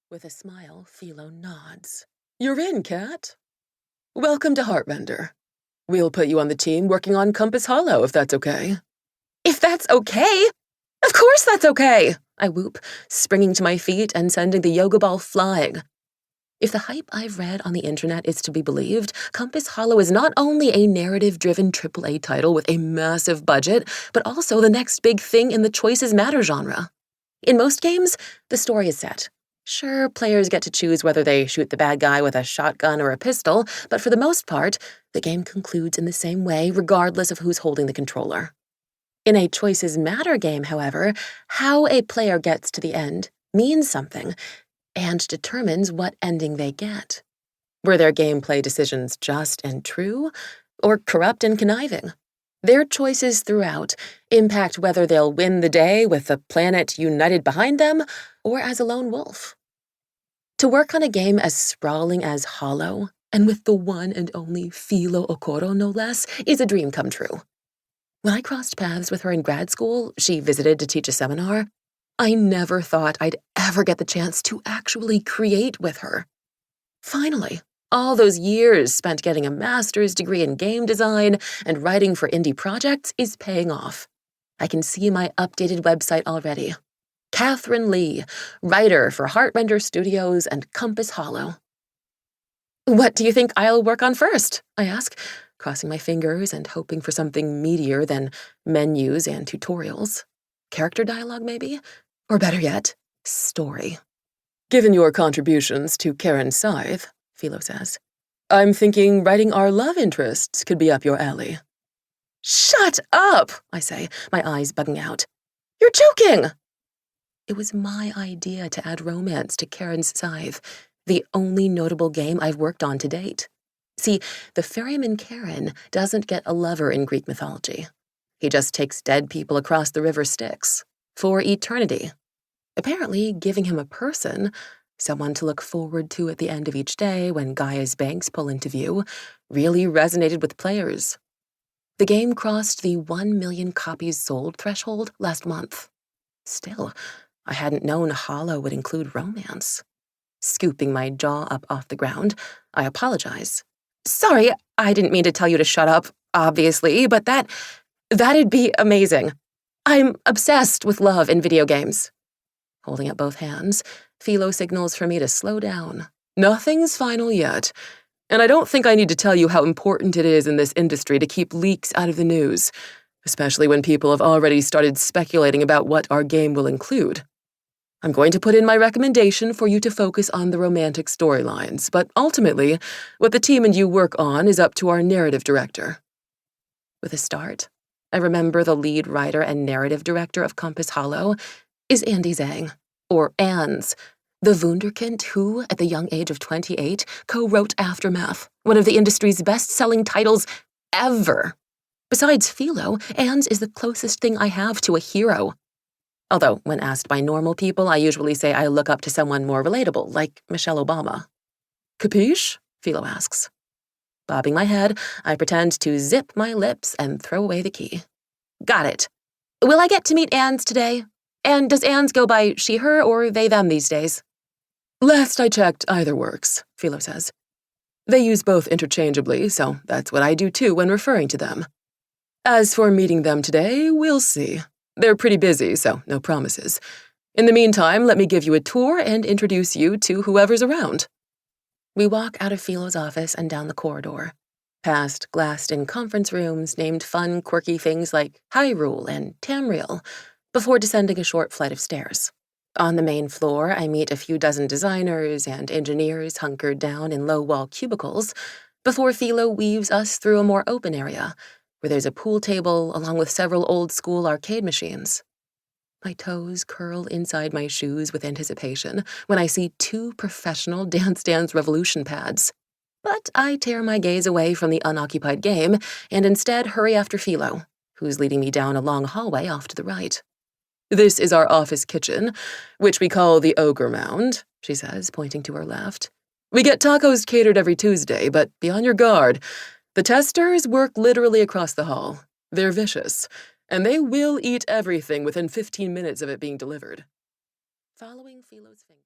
With a smile, Philo nods. You're in, Kat. Welcome to Heartrender. We'll put you on the team working on Compass Hollow, if that's okay. If that's okay? Of course that's okay, I whoop, springing to my feet and sending the yoga ball flying. If the hype I've read on the internet is to be believed, Compass Hollow is not only a narrative-driven AAA title with a massive budget, but also the next big thing in the Choices Matter genre. In most games, the story is set. Sure, players get to choose whether they shoot the bad guy with a shotgun or a pistol, but for the most part, the game concludes in the same way regardless of who's holding the controller. In a Choices Matter game, however, how a player gets to the end means something, and determines what ending they get. Were their gameplay decisions just and true, or corrupt and conniving? Their choices throughout impact whether they'll win the day with the planet united behind them, or as a lone wolf. To work on a game as sprawling as Hollow, and with the one and only Philo Okoro no less, is a dream come true. When I crossed paths with her in grad school, she visited to teach a seminar, I never thought I'd ever get the chance to actually create with her. Finally, all those years spent getting a master's degree in game design and writing for indie projects is paying off. I can see my updated website already. Catherine Lee, writer for Heartrender Studios and Compass Hollow. What do you think I'll work on first? I ask, crossing my fingers and hoping for something meatier than menus and tutorials. Character dialogue, maybe? Or better yet, story. Given your contributions to Karen Scythe, Philo says, I'm thinking writing our love interests could be up your alley. Shut up, I say, my eyes bugging out. You're joking! It was my idea to add romance to Karen's Scythe, the only notable game I've worked on to date. See, the ferryman Karen doesn't get a lover in Greek mythology. He just takes dead people across the river Styx. For eternity. Apparently, giving him a person, someone to look forward to at the end of each day when Gaia's banks pull into view, really resonated with players. The game crossed the 1 million copies sold threshold last month. Still, I hadn't known Hollow would include romance. Scooping my jaw up off the ground, I apologize. Sorry, I didn't mean to tell you to shut up, obviously, but that'd be amazing. I'm obsessed with love in video games. Holding up both hands, Philo signals for me to slow down. Nothing's final yet, and I don't think I need to tell you how important it is in this industry to keep leaks out of the news, especially when people have already started speculating about what our game will include. I'm going to put in my recommendation for you to focus on the romantic storylines, but ultimately, what the team and you work on is up to our narrative director. With a start, I remember the lead writer and narrative director of Compass Hollow is Andi Zhang, or Ans, the wunderkind who, at the young age of 28, co-wrote Aftermath, one of the industry's best-selling titles ever. Besides Philo, Ans is the closest thing I have to a hero. Although, when asked by normal people, I usually say I look up to someone more relatable, like Michelle Obama. Capiche? Philo asks. Bobbing my head, I pretend to zip my lips and throw away the key. Got it. Will I get to meet Ans today? And does Ans go by she, her, or they, them these days? Last I checked, either works, Philo says. They use both interchangeably, so that's what I do too when referring to them. As for meeting them today, we'll see. They're pretty busy, so no promises. In the meantime, let me give you a tour and introduce you to whoever's around. We walk out of Philo's office and down the corridor, past glassed-in conference rooms named fun, quirky things like Hyrule and Tamriel, before descending a short flight of stairs. On the main floor, I meet a few dozen designers and engineers hunkered down in low-wall cubicles, before Philo weaves us through a more open area, where there's a pool table along with several old-school arcade machines. My toes curl inside my shoes with anticipation when I see 2 professional Dance Dance Revolution pads. But I tear my gaze away from the unoccupied game and instead hurry after Philo, who's leading me down a long hallway off to the right. This is our office kitchen, which we call the Ogre Mound, she says, pointing to her left. We get tacos catered every Tuesday, but be on your guard. The testers work literally across the hall. They're vicious, and they will eat everything within 15 minutes of it being delivered. Following Philo's finger.